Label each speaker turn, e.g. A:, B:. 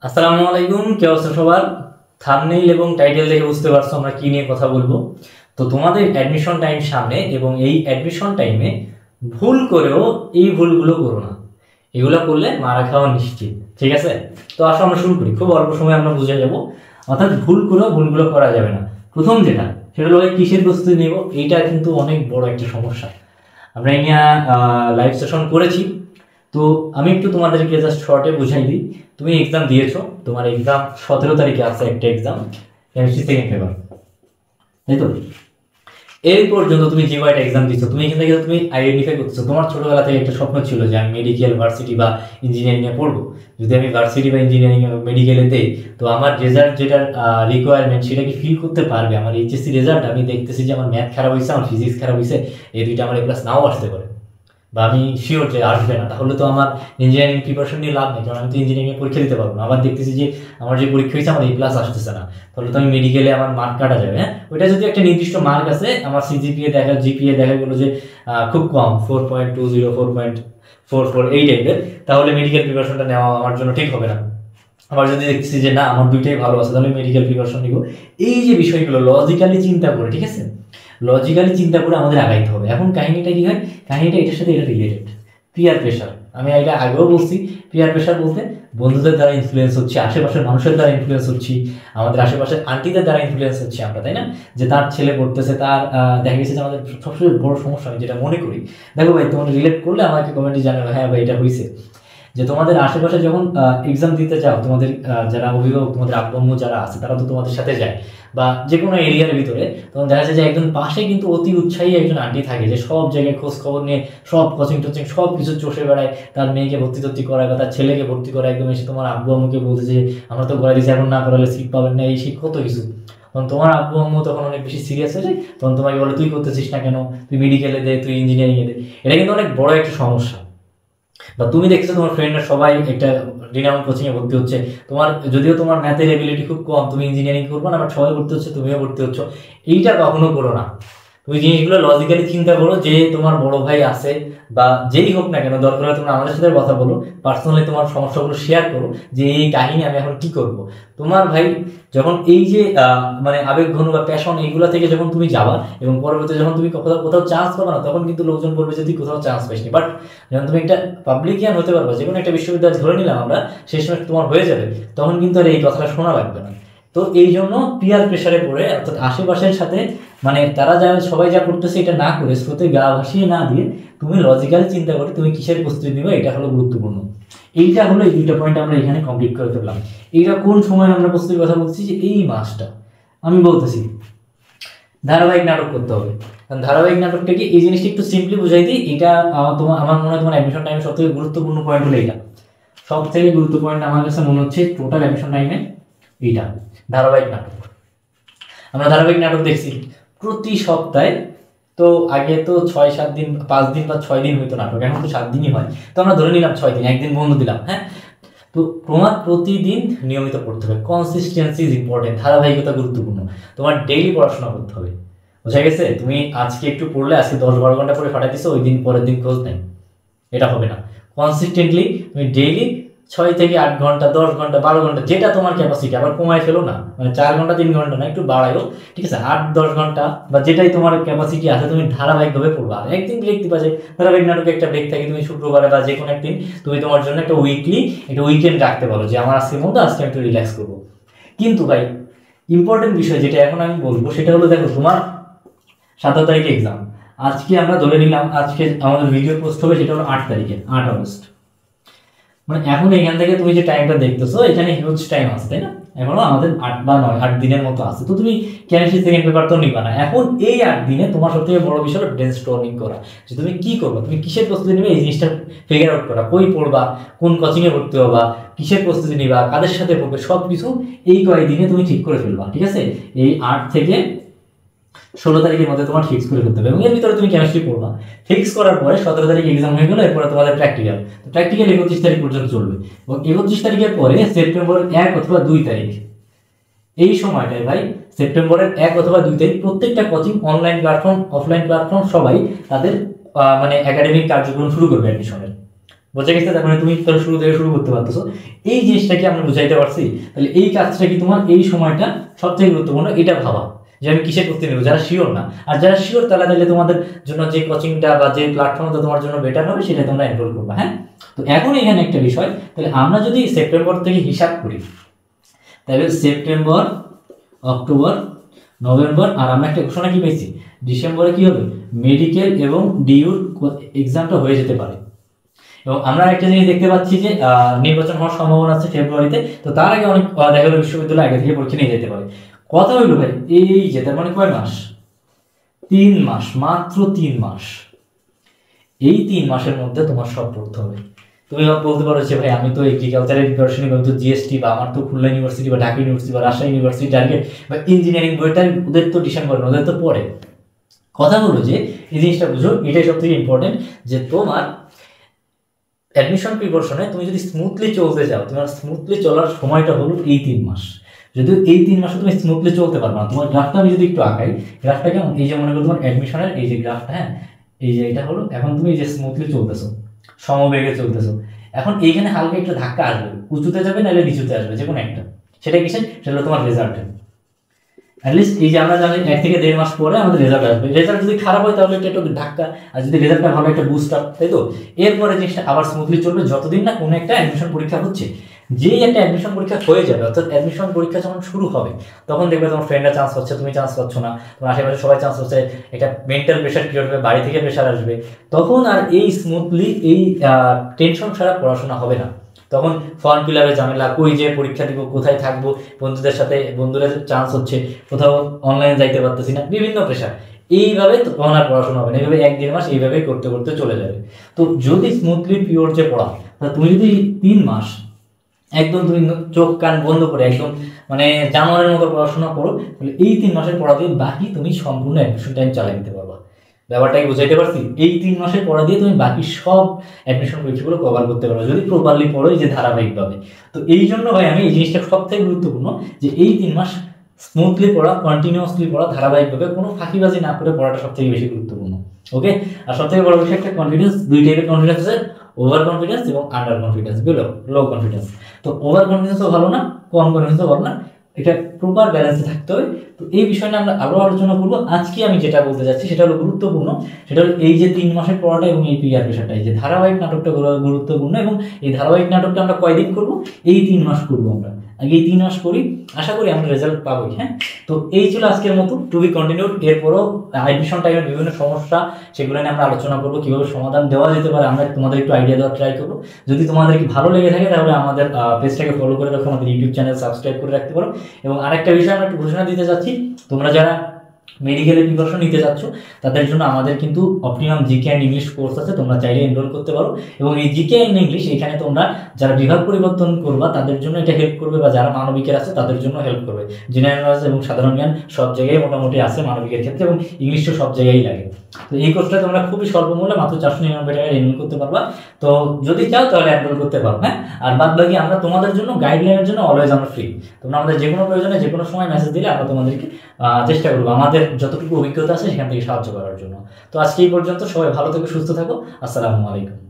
A: আসসালামু আলাইকুম, কি অবস্থা সবার? থাম্বনেইল এবং টাইটেল দেখে বুঝতে পারছো আমরা কি নিয়ে কথা বলবো। তো তোমাদের অ্যাডমিশন টাইম সামনে এবং এই অ্যাডমিশন টাইমে ভুল করেও এই ভুলগুলো করো না। এগুলো করলে মারা খাওয়া নিশ্চিত, ঠিক আছে? তো আসো আমরা শুরু করি, খুব অল্প সময় আমরা বুঝে যাব। অর্থাৎ ভুল করেও ভুলগুলো করা যাবে না। প্রথম যেটা, সেটা হলো কিসের প্রস্তুতি নেব, এইটা কিন্তু অনেক বড় একটা সমস্যা। আমরা এই নিয়ে লাইভ সেশন করেছি। তো আমি একটু তোমাদেরকে জাস্ট শর্টে বুঝাই দিই। তুমি এক্সাম দিয়েছো, তোমার এক্সাম 17 তারিখে আছে একটা এক্সাম, কেমিস্ট্রি সেকেন্ড পেপার, তাই তো? এই পর্যন্ত তুমি যে কয়টা এক্সাম দিচ্ছ, তুমি এখান থেকে তুমি আইডেন্টিফাই করতেছো তোমার ছোটবেলা থেকে একটা স্বপ্ন ছিল যে আমি মেডিকেল, ভার্সিটি বা ইঞ্জিনিয়ারিংয়ে পড়বো। যদি আমি ভার্সিটি বা ইঞ্জিনিয়ারিং মেডিকেলে দেই, তো আমার রেজাল্ট যেটা রিকোয়ারমেন্ট সেটা কি ফিল করতে পারবে? আমার এইচএসসি রেজাল্ট আমি দেখতেছি যে আমার ম্যাথ খারাপ হয়েছে, আমার ফিজিক্স খারাপ হয়েছে, এই দুইটা আমার এ প্লাস নাও আসতে পারে, বা আমি শিওর যে আসবে না, তাহলে তো আমার ইঞ্জিনিয়ারিং প্রিপারেশন নিয়ে লাভ নেই, কারণ আমি তো ইঞ্জিনিয়ারিং পরীক্ষা দিতে পারবো না। আবার দেখতেছি যে আমার যে পরীক্ষা হয়েছে আমার এই প্লাস আসতেছে না, তাহলে তো আমি মেডিকেলে আমার মার্ক কাটা যাবে। হ্যাঁ, ওইটা যদি একটা নির্দিষ্ট মার্ক আছে, আমার জিপিএ দেখা গেলো যে খুব কম, 4.20, 4.44 এই টাইপের, তাহলে মেডিকেল প্রিপারেশনটা নেওয়া আমার জন্য ঠিক হবে না। আবার যদি দেখছি যে না আমার দুইটাই ভালো আছে, তাহলে মেডিকেল প্রিপারেশন নিব। এই যে বিষয়গুলো লজিক্যালি চিন্তা করে, ঠিক আছে, লজিক্যালি চিন্তা করে আমাদের আগাইতে হবে। এখন কাহিনীটা কি হয়, কাহিনীটা এটার সাথে এটা রিলেটেড। পিয়ার প্রেশার, আমি এটা আগেও বলছি। পিয়ার প্রেশার বলতে বন্ধুদের দ্বারা ইনফ্লুয়েন্স হচ্ছে, আশেপাশের মানুষের দ্বারা ইনফ্লুয়েন্স হচ্ছি, আমাদের আশেপাশের আন্টিদের দ্বারা ইনফ্লুয়েন্স হচ্ছে আমরা, তাই না? যে তার ছেলে পড়তেছে, তার দেখা গেছে যে আমাদের সবচেয়ে বড় সমস্যা আমি যেটা মনে করি, দেখো ভাই তোমরা রিলেট করলে আমাকে কমেন্টে জানাবে হ্যাঁ ভাই এটা হয়েছে। যে তোমাদের আশেপাশে যখন এক্সাম দিতে যাও, তোমাদের যারা অভিভাবক, তোমাদের আব্বু আম্মু যারা আছে, তারা তো তোমাদের সাথে যায়, বা যে কোনো এরিয়ার ভিতরে, তখন দেখা যায় যে একজন পাশে কিন্তু অতি উৎসাহী একজন আন্টি থাকে, যে সব জায়গায় খোঁজ খবর নিয়ে সব কোচিং টোচিং সব কিছু চষে বেড়ায়, তার মেয়েকে ভর্তি টর্তি করায় বা তার ছেলেকে ভর্তি করায়, একদম এসে তোমার আব্বু আম্মুকে বলছে যে আমরা তো করাই দিচ্ছি, এখন না করালে সিট পাবেন না, এই সেই কত কিছু। তখন তোমার আব্বু আম্মু তখন অনেক বেশি সিরিয়াস হয়ে যায়, তখন তোমাকে বলে তুই করতেছিস না কেন, তুই মেডিকেলে দে, তুই ইঞ্জিনিয়ারিংয়ে দে। এটা কিন্তু অনেক বড় একটা সমস্যা। বা তুমি দেখছো তোমার ফ্রেন্ডরা সবাই একটা রিনাউন্ড কোচিংয়ে ভর্তি হচ্ছে, তোমার যদিও তোমার ম্যাথের এবিলিটি খুব কম, তুমি ইঞ্জিনিয়ারিং করবো না, বাট সবাই ভর্তি হচ্ছে, তুমিও ভর্তি হচ্ছ। এইটা কখনো করো না। তুমি জিনিসগুলো লজিক্যালি চিন্তা করো, যে তোমার বড় ভাই আছে বা যেই হোক না কেন, দরকার হয় তোমরা আমাদের সাথে কথা বলো, পার্সোনালি তোমার সমস্যাগুলো শেয়ার করো, যে এই কাহিনী আমি এখন কি করব। তোমার ভাই যখন এই যে মানে আবেগঘন বা প্যাশন এইগুলো থেকে যখন তুমি যাবা, এবং পরবর্তীতে যখন তুমি কোথাও কোথাও চান্স পাবা না, তখন কিন্তু লোকজন বলবে যে তুই কোথাও চান্স পাইসনি। বাট যখন তুমি একটা পাবলিকিয়ান হতে পারবা, যে কোনো একটা বিশ্ববিদ্যালয় ধরে নিলাম আমরা, সেই সময় তোমার হয়ে যাবে, তখন কিন্তু আর এই কথাটা শোনা লাগবে না। তো এই জন্য পিয়ার প্রেশারে পড়ে, অর্থাৎ আশেপাশের সাথে মানে তারা যা সবাই যা করতেছে এটা না করে, স্রোতে গা ভাসিয়ে না দিয়ে তুমি লজিক্যালি চিন্তা করে তুমি কিসের প্রস্তুতি নিবে, এটা হলো গুরুত্বপূর্ণ। এইটা হলো এই দুইটা পয়েন্ট আমরা এখানে কমপ্লিট করে ফেললাম। এইটা কোন সময় আমরা প্রস্তুতির কথা বলছি, যে এই মাসটা আমি বলতেছি ধারাবাহিক নাটক করতে হবে। কারণ ধারাবাহিক নাটকটা কি, এই জিনিসটা একটু সিম্পলি বুঝাই দিই। এটা তোমার আমার মনে হয় তোমার অ্যাডমিশন টাইমে সব থেকে গুরুত্বপূর্ণ পয়েন্ট হলো এইটা। সব থেকে গুরুত্বপূর্ণ পয়েন্ট আমার কাছে মনে হচ্ছে টোটাল অ্যাডমিশন টাইমে এইটা, ধারাবাহিক নাটক। আমরা ধারাবাহিক নাটক দেখছি প্রতি সপ্তাহে। তো আগে তো 6-7 দিন, 5 দিন বা 6 দিন হইতো নাটক, এখন তো 7 দিনই হয়। তো আমরা ধরে নিলাম 6 দিন, একদিন বন্ধ দিলাম। হ্যাঁ, তো তোমার প্রতিদিন নিয়মিত পড়তে হবে। কনসিস্টেন্সি ইজ ইম্পর্টেন্ট, ধারাবাহিকতা গুরুত্বপূর্ণ। তোমার ডেইলি পড়াশোনা করতে হবে, বোঝা গেছে? তুমি আজকে একটু পড়লে, আজকে 10-12 ঘন্টা পরে ফাটাই দিছো, ওই দিন পরের দিন খোঁজ নেই, এটা হবে না। কনসিস্টেন্টলি তুমি ডেইলি 6 থেকে 8 ঘন্টা, 10 ঘন্টা, 12 ঘন্টা, যেটা তোমার ক্যাপাসিটি, আবার কমায় ফেলো না, মানে 4 ঘন্টা 3 ঘন্টা না, একটু বাড়ায়ও, ঠিক আছে? 8-10 ঘন্টা বা যেটাই তোমার ক্যাপাসিটি আছে, তুমি ধারাবাহিকভাবে পড়বা। আর একদিন ব্রেক দিবা, যে ধারাবাহিক নাটকে একটা ব্রেক থাকে, তুমি শুক্রবারে বা যে কোনো একদিন তুমি তোমার জন্য একটা উইকলি, একটা উইকেন্ড রাখতে পারো, যে আমার আজকের মধ্যে আজকে আমি একটু রিল্যাক্স করবো। কিন্তু ভাই ইম্পর্টেন্ট বিষয় যেটা এখন আমি বলবো, সেটা হলো দেখো তোমার 17 তারিখে এক্সাম। আজকে আমরা ধরে নিলাম, আজকে আমাদের ভিডিও পোস্ট হবে, সেটা হলো 8 তারিখে, 8 আগস্ট। মানে এখন এখান থেকে তুমি যে টাইমটা দেখতেছো, এখানে হিউজ টাইম আছে, তাই না? এখনো আমাদের 8 বা 8 দিনের মতো আছে। তো তুমি কেমিস্ট্রি সেকেন্ড পেপার তো নিবা না। এখন এই 8 দিনে তোমার সবথেকে বড় বিষয় হলো ব্রেন স্টর্মিং করা, যে তুমি কি করবে, তুমি কিসের প্রস্তুতি নিবে, এই জিনিসটা ফিগার আউট করা। কই পড়বা, কোন কোচিংয়ে ভর্তি হবা, কিসের প্রস্তুতি নিবা, কাদের সাথে পড়বে, সব কিছু এই কয়েকদিনে তুমি ঠিক করে ফেলবা, ঠিক আছে? এই 8 থেকে 16 তারিখের মধ্যে তোমার ফিক্স করে ফেলতে হবে, এবং এর ভিতরে তুমি কেমিস্ট্রি পড়বা। ফিক্স করার পরে 17 তারিখ এক্সাম হয়ে গেল, এরপরে তোমাদের প্র্যাকটিক্যাল। তো প্র্যাকটিক্যাল 31 তারিখ পর্যন্ত চলবে, এবং 31 তারিখের পরে সেপ্টেম্বরের 1 অথবা 2 তারিখ, এই সময়টায় ভাই সেপ্টেম্বরের 1 অথবা 2 তারিখ প্রত্যেকটা coaching, online platform, offline platform, সবাই তাদের মানে একাডেমিক কার্যক্রম শুরু করবে অ্যাডমিশনের। বোঝা গেছে? তার মানে তুমি তোর শুরু থেকে শুরু করতে পারতেছো। এই জিনিসটা কি আমরা বুঝাইতে পারছি? তাহলে এই কাজটা কি তোমার এই সময়টা সবথেকে গুরুত্বপূর্ণ, এটা ভাবা যে আমি কিসে করতে নেবো, যারা শিওর না। আর যারা শিওর তাহলে তোমাদের জন্য যে কোচিংটা বা যে প্ল্যাটফর্মটা তোমার জন্য বেটার হবে সেটা তোমরা এনরোল করবে। হ্যাঁ, তো এখন এখানে একটা বিষয়, তাহলে আমরা যদি সেপ্টেম্বর থেকে হিসাব করি, তাহলে সেপ্টেম্বর, অক্টোবর, নভেম্বর, আর আমরা একটা ঘোষণা কি পেয়েছি, ডিসেম্বরে কি হবে, মেডিকেল এবং ডিইউর এক্সামটা হয়ে যেতে পারে। এবং আমরা একটা জিনিস দেখতে পাচ্ছি যে নির্বাচন হওয়ার সম্ভাবনা আছে ফেব্রুয়ারিতে। তো তার আগে অনেক দেখা গেলো বিশ্ববিদ্যালয় আগে থেকে পরীক্ষা নিয়ে যেতে পারে। কথা হইলো ভাই, এই যে তার মানে কয় মাস, 3 মাস, মাত্র 3 মাস। এই 3 মাসের মধ্যে তোমার সব পড়তে হবে। তুমি বলতে পারো যে ভাই আমি তো এগ্রিকালচারের প্রিপারেশন নিব, তো জিএসটি বা আমার তো খুলনা ইউনিভার্সিটি বা ঢাকা ইউনিভার্সিটি বা রাজশাহী ইউনিভার্সিটি টার্গেট বা ইঞ্জিনিয়ারিং বইটা ওদের তো ডিসেম্বর, ওদের তো পরে। কথা হলো যে এই জিনিসটা বুঝো, এটাই সব থেকে ইম্পর্টেন্ট, যে তোমার অ্যাডমিশন প্রিপারেশনে তুমি যদি স্মুথলি চলতে চাও, তোমার স্মুথলি চলার সময়টা হলো এই 3 মাস। যদিও এই 3 মাসে তুমি স্মুথলি চলতে পারবে না। তোমার গ্রাফটা আমি যদি একটু আঁকাই, গ্রাফটা কেমন, এই যে মনে করো তোমার অ্যাডমিশনের এই যে গ্রাফটা, হ্যাঁ, এই যে এটা হলো, এখন তুমি এই যে স্মুথলি চলতেছো, সমবেগে চলতেছো। এখন এইখানে হালকা একটু ধাক্কা আসবে, উঁচুতে যাবে নাহলে নিচুতে আসবে, যে কোনো একটা। সেটা কিসের, সেটা হলো তোমার রেজাল্টে। অ্যাটলিস্ট এই যে আমরা জানি 1 থেকে 1.5 মাস পরে আমাদের রেজাল্ট আসবে। রেজাল্ট যদি খারাপ হয় তাহলে এটা একটু ধাক্কা, আর যদি রেজাল্টটা ভালো একটা বুস্ট আপ, তাই তো? এরপরে জিনিসটা আবার স্মুথলি চলবে যতদিন না কোনো একটা অ্যাডমিশন পরীক্ষা হচ্ছে। যেই একটা অ্যাডমিশন পরীক্ষা হয়ে যাবে, অর্থাৎ অ্যাডমিশন পরীক্ষা যখন শুরু হবে, তখন দেখবে তোমার ফ্রেন্ডরা চান্স পাচ্ছে, তুমি চান্স পাচ্ছ না, তোমার আশেপাশে সবাই চান্স পাচ্ছে, একটা মেন্টাল প্রেশার ক্রিয়েট হবে, বাড়ি থেকে প্রেশার আসবে। তখন আর এই স্মুথলি এই টেনশন ছাড়া পড়াশোনা হবে না। তখন ফর্ম ফিল আপের ঝামেলা, কই যে পরীক্ষা দিব, কোথায় থাকবো, বন্ধুদের সাথে, বন্ধুদের চান্স হচ্ছে, কোথাও অনলাইনে যাইতে পারতেছি না, বিভিন্ন প্রেশার। এইভাবে তখন আর পড়াশোনা হবে না, এইভাবে 1-1.5 মাস এইভাবেই করতে করতে চলে যাবে। তো যদি স্মুথলি পিওর যে পড়া, তুমি যদি 3 মাস একদম তুমি চোখ কান বন্ধ করে একদম মানে জানোয়ারের মতো পড়াশোনা করো, তাহলে এই 3 মাসের পড়া দিয়ে বাকি তুমি সম্পূর্ণ অ্যাডমিশন টাইম চালিয়ে দিতে পারবা। ব্যাপারটাকে বুঝাইতে পারছি? এই 3 মাসের পড়া দিয়ে তুমি বাকি সব অ্যাডমিশন পরীক্ষাগুলো কভার করতে পারবে যদি প্রপারলি পড়ো, যে ধারাবাহিকভাবে। তো এই জন্য ভাই আমি এই জিনিসটা সব থেকে গুরুত্বপূর্ণ, যে এই 3 মাস স্মুথলি পড়া, কন্টিনিউয়াসলি পড়া, ধারাবাহিকভাবে কোনো ফাঁকিবাজি না করে পড়াটা সব থেকে বেশি গুরুত্বপূর্ণ। ওকে, আর সব থেকে বড় বিষয় একটা কনফিডেন্স, 2 টাইপের কনফিডেন্স আছে, ওভার কনফিডেন্স এবং আন্ডার কনফিডেন্স, বুঝলো? লো কনফিডেন্স। তো ওভার কনফিডেন্সও ভালো না, কম কনফিডেন্সও ভালো না, এটা প্রপার ব্যালেন্সে থাকতে হবে। তো এই বিষয়টা আমরা আরও আলোচনা করবো। আজকে আমি যেটা বলতে যাচ্ছি সেটা হলো গুরুত্বপূর্ণ, সেটা হলো এই যে 3 মাসের পড়াটা এবং এই পিআর পেশাটা, এই যে ধারাবাহিক নাটকটা গুরুত্বপূর্ণ। এবং এই ধারাবাহিক নাটকটা আমরা কয়দিন করবো, এই 3 মাস করবো আমরা। আগে এই 3 মাস করি, আশা করি আমরা রেজাল্ট পাবোই। হ্যাঁ, তো এই ছিল আজকের মতো, টু বি কন্টিনিউড। এরপরও অ্যাডমিশন টাইমের বিভিন্ন সমস্যা, সেগুলো নিয়ে আমরা আলোচনা করবো, কিভাবে সমাধান দেওয়া যেতে পারে আমরা তোমাদের একটু আইডিয়া দেওয়ার ট্রাই করবো। যদি তোমাদের কি ভালো লেগে থাকে তাহলে আমাদের পেজটাকে ফলো করে রাখো, আমাদের ইউটিউব চ্যানেল সাবস্ক্রাইব করে রাখতে পারো। এবং আরেকটা বিষয় আমরা একটু ঘোষণা দিতে চাচ্ছি, তোমরা যারা মেডিকেলের প্রিপারেশন নিতে চাচ্ছ তাদের জন্য আমাদের কিন্তু optimum GK and English course আছে, তোমরা চাইলে এনরোল করতে পারো। এবং এই জিকে অ্যান্ড ইংলিশ এখানে তোমরা যারা বিভাগ পরিবর্তন করবা তাদের জন্য এটা হেল্প করবে, বা যারা মানবিকের আছে তাদের জন্য হেল্প করবে। জেনারেল নলেজ এবং সাধারণ জ্ঞান সব জায়গায় মোটামুটি আছে মানবিকের ক্ষেত্রে, এবং ইংলিশও সব জায়গায় লাগে। তো এই কোর্সটা তোমরা খুবই স্বল্প মূল্যে মাত্র 499 টাকায় এনরোল করতে পারবা। তো যদি চাও তাহলে এনরোল করতে পারো। হ্যাঁ, আর বাদ বাকি আমরা তোমাদের জন্য গাইডলাইনের জন্য অলওয়েজ আমরা ফ্রি। তোমরা আমাদের যে কোনো প্রয়োজনে যে কোনো সময় মেসেজ দিলে আমরা তোমাদেরকে চেষ্টা করবো আমাদের যতটুকু অভিজ্ঞতা আছে সেখান থেকে সাহায্য করার জন্য। তো আজকে এই পর্যন্ত, সবাই ভালো থেকো, সুস্থ থাকো, আসসালামু আলাইকুম।